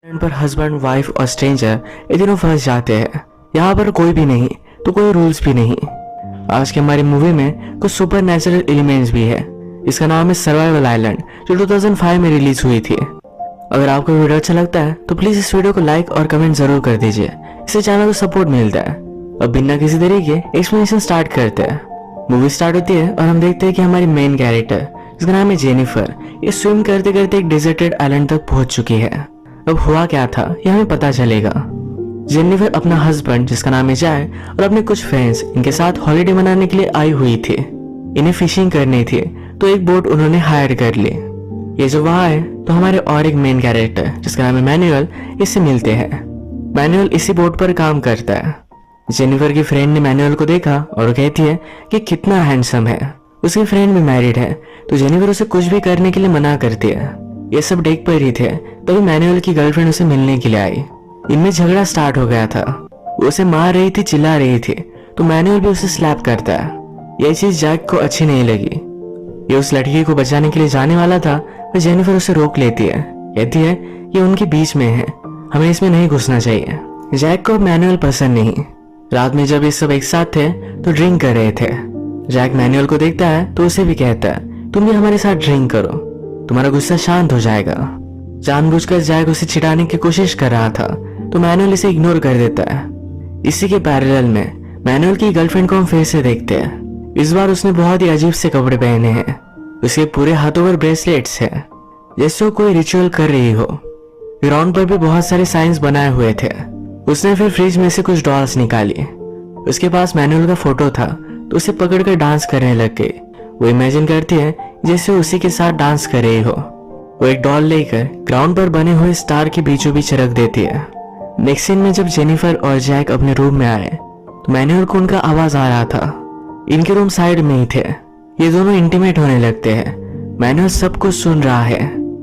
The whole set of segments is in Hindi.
पर हस्बैंड वाइफ और स्ट्रेंजर ये तीनों फंस जाते हैं। यहाँ पर कोई भी नहीं तो कोई रूल्स भी नहीं। आज की हमारी मूवी में कुछ सुपर नेचुरल एलिमेंट्स भी है। इसका नाम है सर्वाइवल आइलैंड, जो 2005 में रिलीज हुई थी। अगर आपको वीडियो अच्छा लगता है तो प्लीज इस वीडियो को लाइक और कमेंट जरूर कर दीजिए, इससे चैनल को सपोर्ट मिलता है। अब बिना किसी देरी के एक्सप्लेनेशन स्टार्ट करते हैं। मूवी स्टार्ट होती है और हम देखते हैं कि हमारी मेन कैरेक्टर, जिसका नाम है जेनिफर, ये स्विम करते करते एक डिजर्टेड आइलैंड तक पहुंच चुकी है। अब हुआ क्या था ये हमें पता चलेगा। जेनिफर अपना हस्बैंड, जिसका नाम है जाय, और अपने कुछ फ्रेंड्स इनके साथ हॉलिडे मनाने के लिए आई हुई थी। इन्हें फिशिंग करनी थी तो एक बोट उन्होंने हायर कर ली। ये जो वहां है तो हमारे और एक मेन कैरेक्टर, जिसका नाम है मैनुअल, इससे मिलते हैं। मैनुअल इसी बोट पर काम करता है। जेनिफर की फ्रेंड ने मैनुअल को देखा और कहती है कि कितना हैंडसम है। उसकी फ्रेंड भी मैरिड है तो जेनिफर उसे कुछ भी करने के लिए मना करती है। ये सब डेक पर ही थे तभी मैनुअल की गर्लफ्रेंड उसे मिलने के लिए आई। इनमें झगड़ा स्टार्ट हो गया था। वो उसे मार रही थी, चिल्ला रही थी, तो मैनुअल भी उसे स्लैप करता है। यह चीज जैक को अच्छी नहीं लगी। ये उस लड़की को बचाने के लिए जाने वाला था पर जेनिफर उसे रोक लेती है। कहती है ये उनके बीच में है, हमें इसमें नहीं घुसना चाहिए। जैक को मैनुअल पसंद नहीं। रात में जब ये सब एक साथ थे तो ड्रिंक कर रहे थे। जैक मैनुअल को देखता है तो उसे भी कहता है तुम भी हमारे साथ ड्रिंक करो, तुम्हारा गुस्सा शांत हो जाएगा। जानबूझकर जैक उसे छिड़ाने की कोशिश कर रहा था तो मैनुअल इसे इग्नोर कर देता है। इसी के पैरेलल में मैनुअल की गर्लफ्रेंड को हम फिर से देखते हैं। इस बार उसने बहुत ही अजीब से कपड़े पहने हैं। उसके पूरे हाथों पर ब्रेसलेट्स है, जैसे वो कोई रिचुअल कर रही हो। ग्राउंड पर भी बहुत सारे साइंस बनाए हुए थे। उसने फिर फ्रिज में से कुछ डॉल्स निकाली। उसके पास मैनुअल का फोटो था तो उसे पकड़कर डांस करने लग गई। वो इमेजिन करती है जैसे वो उसी के साथ डांस कर रही हो। वो एक डॉल लेकर ग्राउंड पर बने हुए स्टार के बीचों बीच रख देती है। नेक्स्ट सीन में जब जेनिफर और जैक अपने रूम में आए तो मैनुअल को उनका आवाज आ रहा था। इनके रूम साइड में ही थे। ये दोनों इंटीमेट होने लगते हैं। मैनुअल सब कुछ सुन रहा है।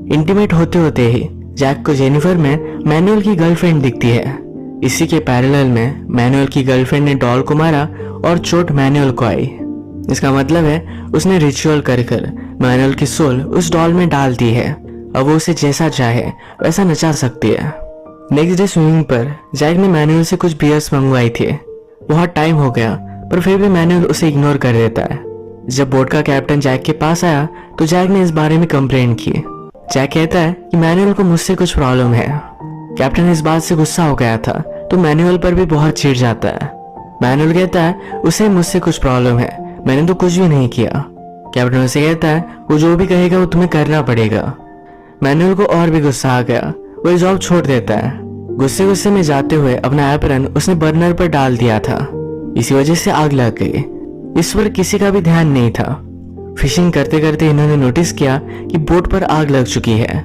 इंटीमेट होते होते ही जैक को जेनिफर में मैनुअल की गर्लफ्रेंड दिखती है। इसी के पैरेलल में मैनुअल की गर्लफ्रेंड ने डॉल को मारा और चोट मैनुअल को आई। इसका मतलब है उसने रिचुअल कर मैनुअल की सोल उस डॉल में डाल दी है। अब वो उसे जैसा चाहे वैसा नचा सकती है। नेक्स्ट डे स्विमिंग पर जैक ने मैनुअल से कुछ बियर्स मंगवाई थी। बहुत टाइम हो गया पर फिर भी मैनुअल उसे इग्नोर कर देता है। जब बोट का कैप्टन जैक के पास आया तो जैक ने इस बारे में कंप्लेंट की। जैक कहता है कि मैनुअल को मुझसे कुछ प्रॉब्लम है। कैप्टन इस बात से गुस्सा हो गया था तो मैनुअल पर भी बहुत चिढ़ जाता है। मैनुअल कहता है उसे मुझसे कुछ प्रॉब्लम है, मैंने तो कुछ भी नहीं किया। कैप्टन उसे कहता है वो जो भी कहेगा वो तुम्हें करना पड़ेगा। मैनुअल को और भी गुस्सा आ गया। वो जॉब छोड़ देता है। गुस्से गुस्से में जाते हुए अपना एप्रन उसने बर्नर पर डाल दिया था। इसी वजह से आग लग गई। इस पर किसी का भी ध्यान नहीं था। फिशिंग करते करते इन्होंने नोटिस किया कि बोट पर आग लग चुकी है।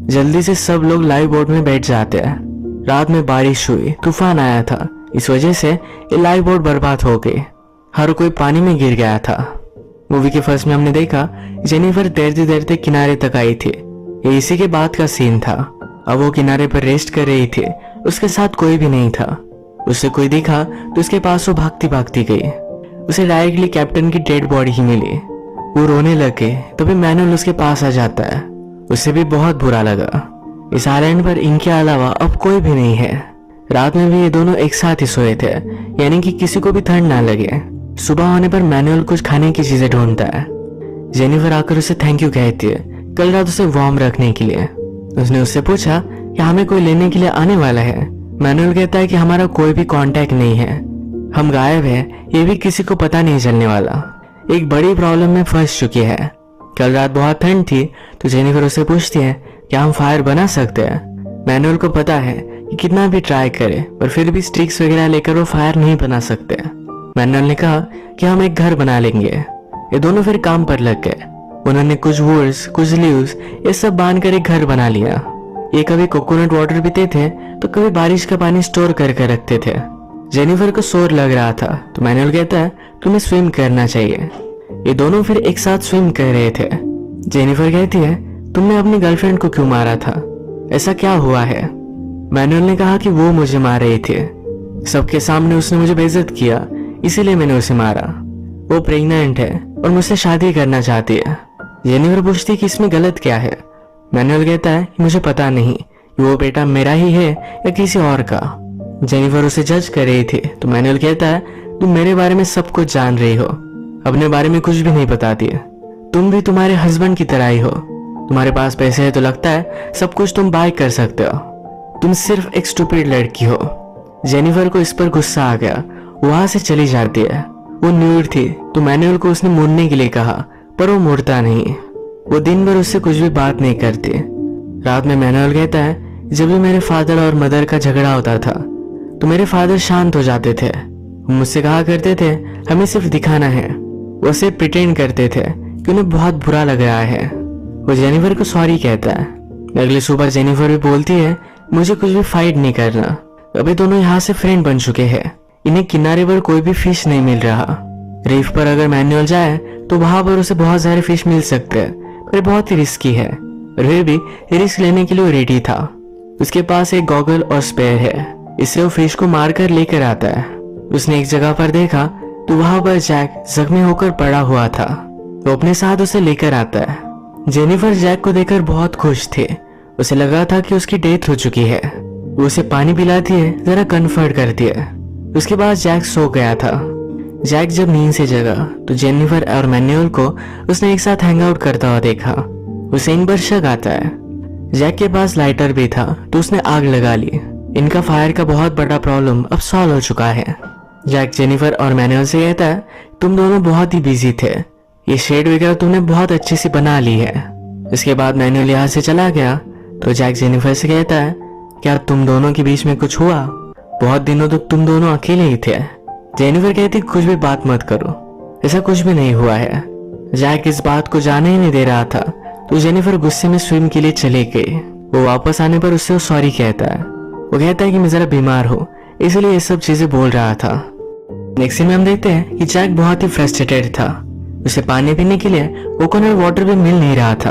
जल्दी से सब लोग लाइव बोट में बैठ जाते हैं। रात में बारिश हुई, तूफान आया था। इस वजह से ये लाइव बोट बर्बाद हो गई। हर कोई पानी में गिर गया था। मूवी के फर्स्ट में हमने देखा जेनिफर तैरते तैरते किनारे तक आई थी। ये इसी के बाद का सीन था। अब वो किनारे पर रेस्ट कर रही थी। उसके साथ कोई भी नहीं था। उसे कोई दिखा तो उसके पास वो भागती भागती गई। उसे डायरेक्टली कैप्टन की डेड बॉडी ही मिली। वो रोने लगे तभी मैनुअल उसके पास आ जाता है। उसे भी बहुत बुरा लगा। इस आइलैंड पर इनके अलावा अब कोई भी नहीं है। रात में भी ये दोनों एक साथ ही सोए थे, यानी कि किसी को भी ठंड ना लगे। सुबह होने पर मैनुअल कुछ खाने की चीजें ढूंढता है। जेनिफर आकर उसे थैंक यू कहती है कल रात उसे वार्म रखने के लिए। उसने उससे पूछा कि हमें कोई लेने के लिए आने वाला है। मैनुअल कहता है कि हमारा कोई भी कांटेक्ट नहीं है, हम गायब है, ये भी किसी को पता नहीं चलने वाला। एक बड़ी प्रॉब्लम में फंस चुकी है। कल रात बहुत ठंड थी तो जेनिफर उससे पूछती है क्या हम फायर बना सकते हैं। मैनुअल को पता है कि कितना भी ट्राई करे पर फिर भी स्टिक्स वगैरह लेकर वो फायर नहीं बना सकते। मैनुअल ने कहा कि हम एक घर बना लेंगे। ये दोनों फिर काम पर लग गए। उन्होंने कुछ वुड्स, कुछ लीव्स, ये सब बांध कर एक घर बना लिया। ये कभी कोकोनट वाटर पीते थे तो कभी बारिश का पानी स्टोर करके रखते थे। जेनिफर को शोर लग रहा था तो मैनुअल कहता है तुम्हें स्विम करना चाहिए। ये दोनों फिर एक साथ स्विम कर रहे थे। जेनिफर कहती है तुमने अपनी गर्लफ्रेंड को क्यों मारा था, ऐसा क्या हुआ है। मैनुअल ने कहा कि वो मुझे मार रही थी, सबके सामने उसने मुझे बेइज्जत किया इसीलिए मैंने उसे मारा। वो प्रेग्नेंट है और मुझसे शादी करना चाहती है। जेनिफर पूछती कि इसमें गलत क्या है। मैनुअल कहता है कि मुझे पता नहीं, कि वो बेटा मेरा ही है या किसी और का। जेनिफर उसे जज कर रही थी तो मैनुअल कहता है, तुम मेरे बारे में सब कुछ जान रही हो, अपने बारे में कुछ भी नहीं बताती। तुम भी तुम्हारे हस्बैंड की तरह ही हो, तुम्हारे पास पैसे है तो लगता है सब कुछ तुम बाय कर सकते हो। तुम सिर्फ एक स्टूपिड लड़की हो। जेनिफर को इस पर गुस्सा आ गया, वहां से चली जाती है। वो न्यूड थी तो मैनुअल को उसने मुड़ने के लिए कहा, पर वो मुड़ता नहीं। वो दिन भर उससे कुछ भी बात नहीं करती। रात में मैनुअल कहता है, जब भी मेरे फादर और मदर का झगड़ा होता था तो मेरे फादर शांत हो जाते थे। वो मुझसे कहा करते थे, हमें सिर्फ दिखाना है। वो सिर्फ प्रिटेंड करते थे कि उन्हें बहुत बुरा लग रहा है। वो जेनिफर को सॉरी कहता है। अगली सुबह जेनिफर भी बोलती है, मुझे कुछ भी फाइट नहीं करना, अभी दोनों यहाँ से फ्रेंड बन चुके हैं। इन्हें किनारे पर कोई भी फिश नहीं मिल रहा। रीफ पर अगर मैनुअल जाए तो वहां पर उसे बहुत सारे फिश मिल सकते हैं, पर बहुत ही रिस्की है। और वे भी रिस्क लेने के लिए रेडी था। उसके पास एक गॉगल और स्पेयर है, इससे वो फिश को मारकर लेकर आता है। उसने एक जगह पर देखा तो वहां पर जैक जख्मी होकर पड़ा हुआ था। वो अपने साथ उसे लेकर आता है। जेनिफर जैक को देखकर बहुत खुश थे। उसे लगा था कि उसकी डेथ हो चुकी है। वो उसे पानी पिलाती है, जरा कंफर्ट करती है। उसके बाद जैक सो गया था। जैक जब नींद से जगा तो जेनिफर और मैनुअल को उसने एक साथ हैंग आउट करता हुआ देखा। उसे इन पर शक आता है। जैक के पास लाइटर भी था तो उसने आग लगा ली। इनका फायर का बहुत बड़ा प्रॉब्लम अब सॉल्व हो चुका है। जैक जेनिफर और मैनुअल से कहता है, तुम दोनों बहुत ही बिजी थे, ये शेड वगैरह तुमने बहुत अच्छे से बना ली है। इसके बाद मैनुअल यहाँ से चला गया तो जैक जेनिफर से कहता है, क्या तुम दोनों के बीच में कुछ हुआ? बहुत दिनों तक तुम दोनों अकेले ही थे। जेनिफर कहती, कुछ भी बात मत करो, ऐसा कुछ भी नहीं हुआ है। जैक इस बात को जाने ही नहीं दे रहा था तो जेनिफर गुस्से में स्विम के लिए चली गई। वो वापस आने पर उससे सॉरी कहता है। वो कहता है कि मैं जरा बीमार हूँ इसलिए ये सब चीजें बोल रहा था। नेक्स्ट सीन में हम देखते हैं कि जैक बहुत ही फ्रस्ट्रेटेड था। उसे पानी पीने के लिए कोकोनट वाटर भी मिल नहीं रहा था।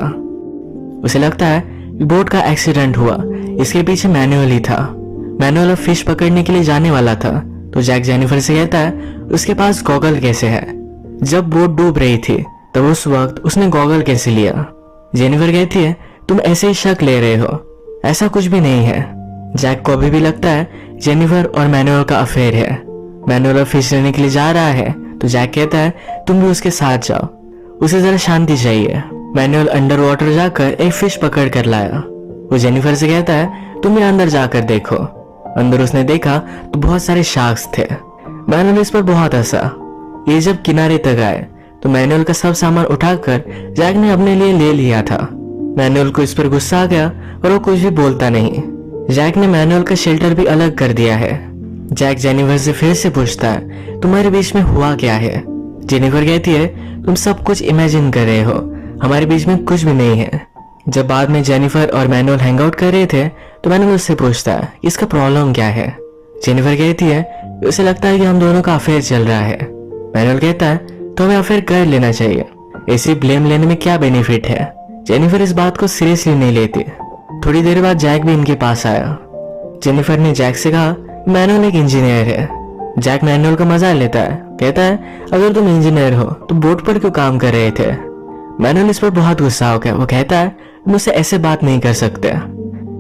उसे लगता है कि बोट का एक्सीडेंट हुआ, इसके पीछे मैनुअल ही था। मैनुअल अब फिश पकड़ने के लिए जाने वाला था तो जैक जेनिफर से कहता है, उसके पास गॉगल कैसे है? जब बोट डूब रही थी तब उस वक्त उसने गॉगल कैसे लिया? जेनिफर कहती है, तुम ऐसे ही शक ले रहे हो, ऐसा कुछ भी नहीं है। जैक को अभी भी लगता है जेनिफर और मैनुअल का अफेयर है। मैनुअल फिश लेने के लिए जा रहा है तो जैक कहता है, तुम भी उसके साथ जाओ, उसे जरा शांति चाहिए। मैनुअल अंडर वाटर जाकर एक फिश पकड़ कर लाया। वो जेनिफर से कहता है, तुम भी अंदर जाकर देखो। अंदर उसने देखा तो बहुत सारे शार्क्स थे। मैनुअल इस पर बहुत हंसा। ये जब किनारे तक आए तो मैनुअल का सब सामान उठाकर जैक ने अपने लिए ले लिया था। मैनुअल को इस पर गुस्सा आ गया और वो कुछ भी बोलता नहीं। जैक ने मैनुअल का शेल्टर भी अलग कर दिया है। जैक जेनिफर से फिर से पूछता है, तुम्हारे बीच में हुआ क्या है? जेनिफर कहती है, तुम सब कुछ इमेजिन कर रहे हो, हमारे बीच में कुछ भी नहीं है। जब बाद में जेनिफर और मैनुअल हैंग आउट कर रहे थे तो मैनुअल उससे पूछता है, इसका प्रॉब्लम क्या है? जेनिफर कहती है, उसे लगता है कि हम दोनों का अफेयर चल रहा है। मैनुअल कहता है, तो हमें अफेयर कर लेना चाहिए, ऐसे ब्लेम लेने में क्या बेनिफिट है? जेनिफर इस बात को सीरियसली नहीं लेती। थोड़ी देर बाद जैक भी इनके पास आया। जेनिफर ने जैक से कहा, मैनुअल एक इंजीनियर है। जैक मैनुअल का मजा लेता है, कहता है, अगर तुम इंजीनियर हो तो बोट पर क्यों काम कर रहे थे? मैनुअल इस पर बहुत गुस्सा हो गया। वो कहता है, मुझसे ऐसे बात नहीं कर सकते,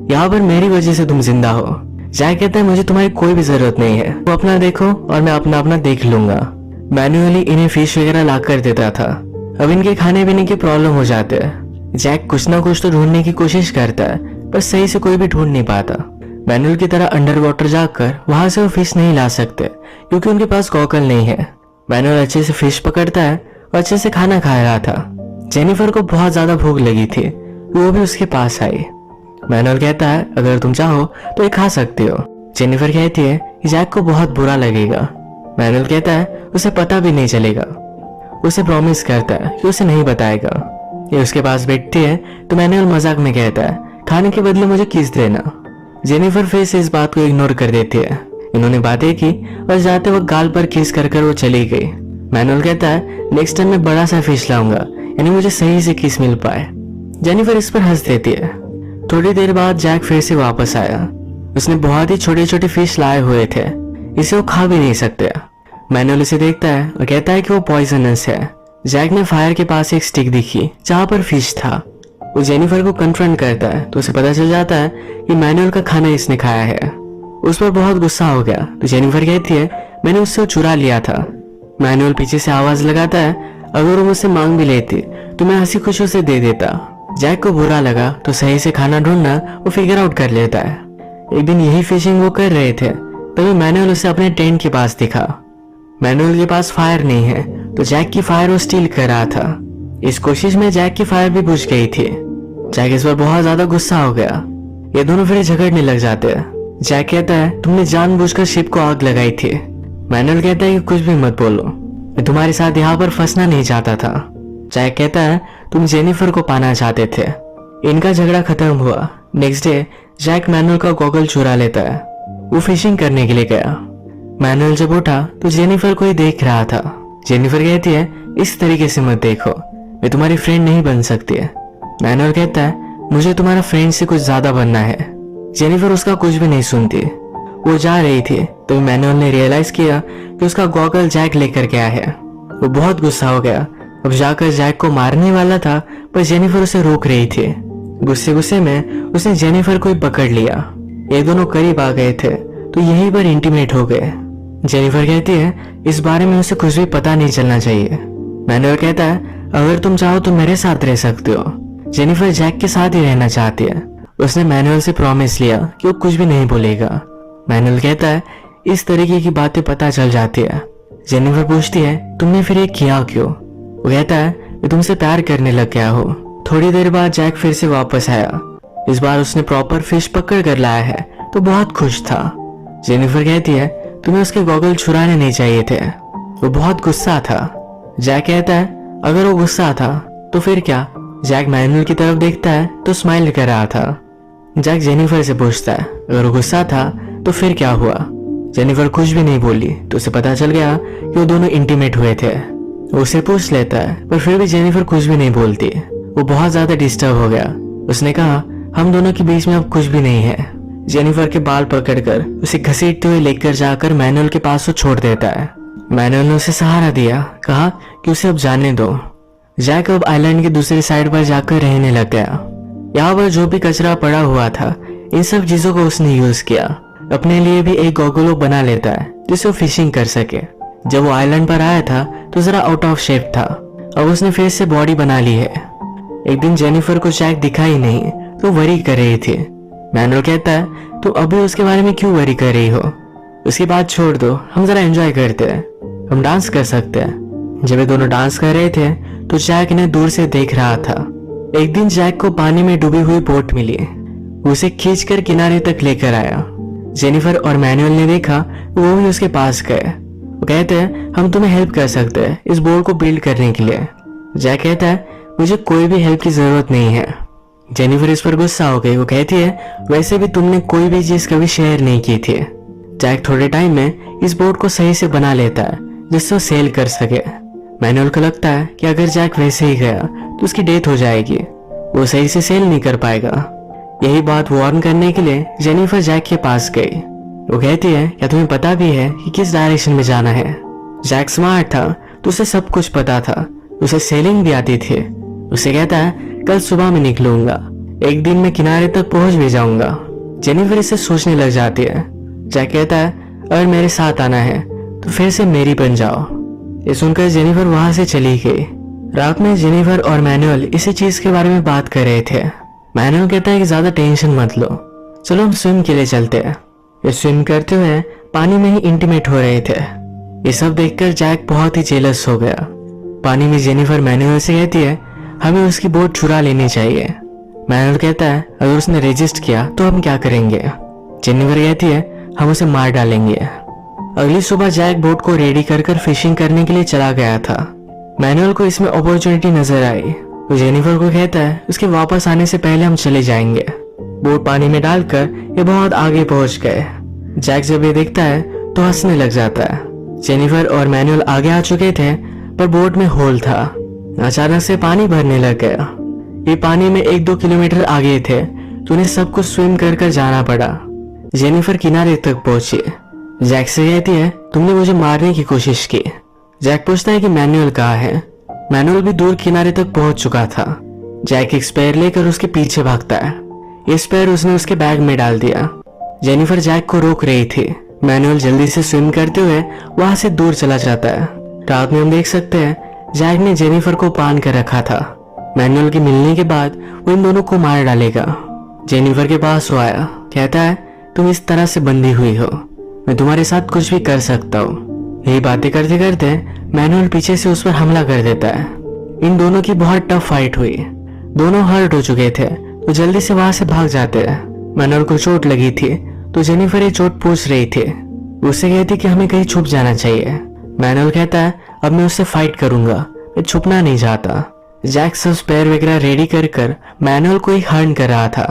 यहाँ पर मेरी वजह से तुम जिंदा हो। जैक कहता है, मुझे तुम्हारी कोई भी जरूरत नहीं है, वो अपना देखो और मैं अपना देख लूंगा। मैनुअली इन्हें फिश वगैरह ला कर देता था। अब इनके खाने पीने की प्रॉब्लम हो जाते हैं। जैक कुछ ना कुछ तो ढूंढने की कोशिश करता है पर सही से कोई भी ढूंढ नहीं पाता। मैनुअल की तरह अंडर वाटर जाकर वहां से वो फिश नहीं ला सकते क्योंकि उनके पास गॉगल नहीं है। मैनुअल अच्छे से फिश पकड़ता है और अच्छे से खाना खा रहा था। जेनिफर को बहुत ज्यादा भूख लगी थी, वो भी उसके पास आई। मैनुअल कहता है, अगर तुम चाहो तो ये खा सकते हो। जेनिफर कहती है कि जैक को बहुत बुरा लगेगा। मैनुअल कहता है, उसे पता भी नहीं चलेगा। उसे प्रॉमिस करता है कि उसे नहीं बताएगा। ये उसके पास बैठती है तो मैनुअल मजाक में कहता है, खाने के बदले मुझे किस देना। जेनिफर फिर से इस बात को इग्नोर कर देती है। इन्होंने बातें की और जाते वक्त गाल पर किस कर वो चली गई। मैनुअल कहता है, नेक्स्ट टाइम मैं बड़ा सा फिश लाऊंगा, यानी मुझे सही से किस मिल पाए। जेनिफर इस पर हंस देती है। थोड़ी देर बाद जैक फिर से वापस आया। उसने बहुत ही छोटे छोटे फिश लाए हुए थे, इसे वो खा भी नहीं सकते। मैनुअल इसे देखता है और कहता है कि वो पॉइजनस है। जैक ने फायर के पास एक स्टिक दिखी जहां पर फिश था। वो जेनिफर को कन्फ्रंट करता है तो उसे पता चल जाता है कि मैनुअल का खाना इसने खाया है। उस पर बहुत गुस्सा हो गया तो जेनिफर कहती है मैंने उससे चुरा लिया था। मैनुअल पीछे से आवाज लगाता है अगर वो मुझसे मांग भी लेती तो मैं हंसी खुशी उसे दे देता। जैक को बुरा लगा तो सही से खाना ढूंढना वो फिगर आउट कर लेता है। एक दिन यही फिशिंग वो कर रहे थे तभी मैनुअल उसे अपने टेंट के पास दिखा। मैनुअल के पास फायर नहीं है तो जैक की फायर वो स्टील कर रहा था। इस कोशिश में जैक की फायर भी बुझ गई थी। जैक इस पर बहुत ज्यादा गुस्सा हो गया। ये दोनों फिर झगड़ने लग जाते हैं। जैक कहता है तुमने जानबूझकर शिप को आग लगाई थी। मैनुअल कहता है कि कुछ भी मत बोलो, मैं तुम्हारे साथ यहाँ पर फंसना नहीं चाहता था। जैक कहता है तुम जेनिफर को पाना चाहते थे। इनका झगड़ा खत्म हुआ। नेक्स्ट डे जैक मैनुअल का गॉगल चुरा लेता है। वो फिशिंग करने के लिए गया। मैनुअल जब उठा तो जेनिफर को ही देख रहा था। जेनिफर कहती है इस तरीके से मत देखो, मैं तुम्हारी फ्रेंड नहीं बन सकती है। मैनुअल कहता है मुझे तुम्हारा फ्रेंड से कुछ ज्यादा बनना है। जेनिफर उसका कुछ भी नहीं सुनती। वो जा रही थी तो मैनुअल ने रियलाइज किया कि उसका गॉगल जैक लेकर गया है। वो बहुत गुस्सा हो गया। अब जाकर जैक को मारने वाला था पर जेनिफर उसे रोक रही थी। गुस्से गुस्से में उसने जेनिफर को ही पकड़ लिया। ये दोनों करीब आ गए थे तो यहीं पर इंटीमेट हो गए। जेनिफर कहती है इस बारे में उसे कुछ भी पता नहीं चलना चाहिए। मैनुअल कहता है अगर तुम चाहो तो मेरे साथ रह सकते हो। जेनिफर जैक के साथ ही रहना चाहती है। उसने मैनुअल से प्रॉमिस लिया कि वो कुछ भी नहीं बोलेगा। मैनुअल कहता है इस तरीके की बातें पता चल जाती है। जेनिफर पूछती है तुमने फिर ये किया क्यों? वो कहता है मैं तुमसे प्यार करने लग गया हूँ। थोड़ी देर बाद जैक फिर से वापस आया। इस बार उसने प्रॉपर फिश पकड़ कर लाया है तो बहुत खुश था। जेनिफर कहती है तुम्हें उसके गॉगल छुड़ाने नहीं चाहिए थे। वो बहुत गुस्सा था। जैक कहता है अगर वो गुस्सा था तो फिर क्या? जैक मैनुअल की तरफ देखता है तो स्माइल कर रहा था। जैक जेनिफर से पूछता है अगर वो गुस्सा था तो फिर क्या हुआ? जेनिफर कुछ भी नहीं बोली तो उसे पता चल गया कि वो दोनों इंटीमेट हुए थे। वो उसे पूछ लेता है पर फिर भी जेनिफर कुछ भी नहीं बोलती। वो बहुत ज्यादा डिस्टर्ब हो गया। उसने कहा हम दोनों के बीच में अब कुछ भी नहीं है। जेनिफर के बाल पकड़कर उसे घसीटते हुए लेकर जाकर मैनुअल के पास वो छोड़ देता है। मैनुअल ने उसे सहारा दिया, कहा कि उसे अब जाने दो। जैक अब आइलैंड के दूसरी साइड पर जाकर रहने लग गया। यहाँ पर जो भी कचरा पड़ा हुआ था इन सब चीजों को उसने यूज किया। अपने लिए भी एक गॉगल बना लेता है जिससे वो फिशिंग कर सके। जब वो आइलैंड पर आया था तो जरा आउट ऑफ शेप था। अब उसने फिर से बॉडी बना ली है। एक दिन जेनिफर को जैक दिखा ही नहीं तो वरी कर रही थी। मैनुअल कहता है तो अभी उसके बारे में क्यों वरी कर रही हो? उसकी बात छोड़ दो, हम जरा एंजॉय करते हैं, हम डांस कर सकते हैं। जब ये दोनों डांस कर रहे थे तो जैक इन्हें दूर से देख रहा था। एक दिन जैक को पानी में डूबी हुई बोट मिली। उसे खींचकर किनारे तक लेकर आया। जेनिफर और मैनुअल ने देखा वो भी उसके पास गए। वो कहते हैं हम तुम्हें हेल्प कर सकते हैं इस बोट को बिल्ड करने के लिए। जैक कहता है मुझे कोई भी हेल्प की जरूरत नहीं है। जेनिफर इस पर गुस्सा हो गई। वो कहती है वैसे भी तुमने कोई भी चीज कभी शेयर नहीं की थी। जैक थोड़े टाइम में इस बोट को सही से बना लेता है जिससे वो सेल कर सके। मैनुअल को लगता है कि अगर जैक वैसे ही गया तो उसकी डेथ हो जाएगी, वो सही से सेल नहीं कर पाएगा। यही बात वार्न करने के लिए जेनिफर जैक के पास गई। वो कहती है क्या तुम्हें पता भी है कि किस डायरेक्शन में जाना है? जैक स्मार्ट था तो उसे सब कुछ पता था। उसे सेलिंग भी आती थी। उसे कहता है कल सुबह में निकलूंगा, एक दिन में किनारे तक पहुंच भी जाऊंगा। जेनिफर इसे सोचने लग जाती है। जैक कहता है अगर मेरे साथ आना है तो फिर से मेरी बन जाओ। ये सुनकर जेनिफर वहां से चली गई। रात में जेनिफर और मैनुअल इसी चीज के बारे में बात कर रहे थे। मैनुअल कहता है कि ज्यादा टेंशन मत लो, चलो हम स्विम के लिए चलते हैं। ये स्विम करते हुए पानी में ही इंटीमेट हो रहे थे। ये सब देखकर जैक बहुत ही जेलस हो गया। पानी में जेनिफर मैनुअल से कहती है हमें उसकी बोट चुरा लेनी चाहिए। मैनुअल कहता है अगर उसने रेजिस्ट किया तो हम क्या करेंगे? जेनिफर कहती है हम उसे मार डालेंगे। अगली सुबह जैक बोट को रेडी कर फिशिंग करने के लिए चला गया था। मैनुअल को इसमें अपॉर्चुनिटी नजर आई तो जेनिफर को कहता है उसके वापस आने से पहले हम चले जाएंगे। बोट पानी में डालकर ये बहुत आगे पहुंच गए। जैक जब ये देखता है तो हंसने लग जाता है। जेनिफर और मैनुअल आगे आ चुके थे पर बोट में होल था। अचानक से पानी भरने लग गया। ये पानी में 1-2 किलोमीटर आगे थे तो उन्हें सब कुछ स्विम कर जाना पड़ा। जेनिफर किनारे तक पहुंची। जैक से कहती है तुमने मुझे मारने की कोशिश की। जैक पूछता है कि मैनुअल कहाँ है? मैनुअल भी दूर किनारे तक पहुंच चुका था। जैक एक स्पेयर लेकर उसके पीछे भागता है। ये स्पेयर उसने उसके बैग में डाल दिया। जेनिफर जैक को रोक रही थी। मैनुअल जल्दी से स्विम करते हुए वहां से दूर चला जाता है। रात में हम देख सकते हैं जैक ने जेनिफर को पान कर रखा था। मैनुअल के मिलने के बाद वो इन दोनों को मार डालेगा। जेनिफर के पास वो आया, कहता है तुम इस तरह से बंधी हुई हो, मैं तुम्हारे साथ कुछ भी कर सकता हूँ। यही बातें करते करते मैनुअल पीछे से उस पर हमला कर देता है। इन दोनों की बहुत टफ फाइट हुई। दोनों हर्ट हो चुके थे तो जल्दी से वहां से भाग जाते हैं। मैनुअल को चोट लगी थी तो जेनिफर ये चोट पूछ रही थी। उससे कहती कि हमें कहीं छुप जाना चाहिए। मैनुअल कहता है अब मैं उससे फाइट करूंगा, मैं छुपना नहीं चाहता। जैक सब स्पेयर वगैरह रेडी कर मैनुअल को ही हर्न कर रहा था।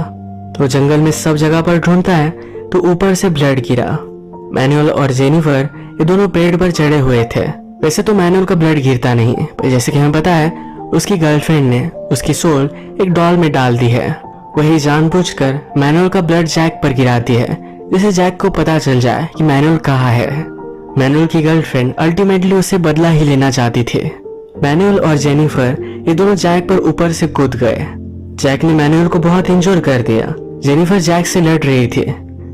तो जंगल में सब जगह पर ढूंढता है तो ऊपर से ब्लड गिरा। मैनुअल और जेनिफर ये दोनों पेड़ पर चढ़े हुए थे। वैसे तो मैनुअल का ब्लड गिरता नहीं, पर जैसे कि हमें पता है उसकी गर्लफ्रेंड ने उसकी सोल एक डॉल में डाल दी है। वही जानबूझकर मैनुअल का ब्लड जैक पर गिराती है, जिससे जैक को पता चल जाए कि मैनुअल कहाँ है। मैनुअल की गर्लफ्रेंड अल्टीमेटली उससे बदला ही लेना चाहती थी। मैनुअल और जेनिफर ये दोनों जैक पर ऊपर से कूद गए। जैक ने मैनुअल को बहुत इंजोर कर दिया। जेनिफर जैक से लड़ रही थी।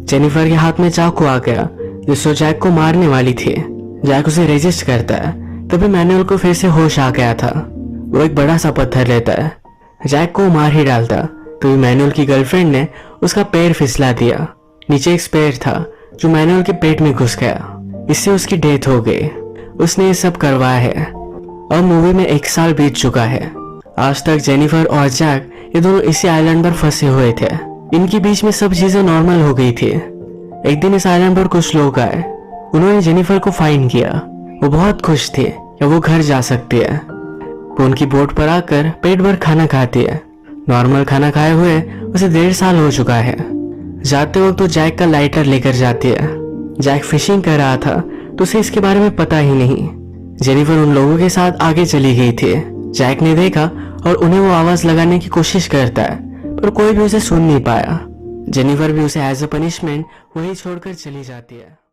जेनिफर के हाथ में चाकू आ गया जिससे जैक को मारने वाली थी। जैक उसे रेजिस्ट करता है, तभी मैनुअल को फिर से होश आ गया था। वो एक बड़ा सा पत्थर लेता है, जैक को मार ही डालता। तभी मैनुअल की गर्लफ्रेंड ने उसका पैर फिसला दिया। नीचे एक स्पेयर था जो मैनुअल के पेट में घुस गया। इससे उसकी डेथ हो गई। उसने ये सब करवाया है। अब मूवी में 1 साल बीत चुका है। आज तक जेनिफर और जैक ये दोनों इसी आइलैंड पर फंसे हुए थे। इनके बीच में सब चीजें नॉर्मल हो गई थी। एक दिन इस आइलैंड पर कुछ लोग आए। उन्होंने जेनिफर को फाइंड किया। वो बहुत खुश थे कि वो घर जा सकती है। वो उनकी बोट पर आकर पेट भर खाना खाती है। नॉर्मल खाना खाए हुए उसे 1.5 साल हो चुका है। जाते वक्त तो जैक का लाइटर लेकर जाती है। जैक फिशिंग कर रहा था तो उसे इसके बारे में पता ही नहीं। जेनिफर उन लोगों के साथ आगे चली गई थी। जैक ने देखा और उन्हें वो आवाज लगाने की कोशिश करता है, पर कोई भी उसे सुन नहीं पाया। जेनिफर भी उसे एज अ पनिशमेंट वही छोड़कर चली जाती है।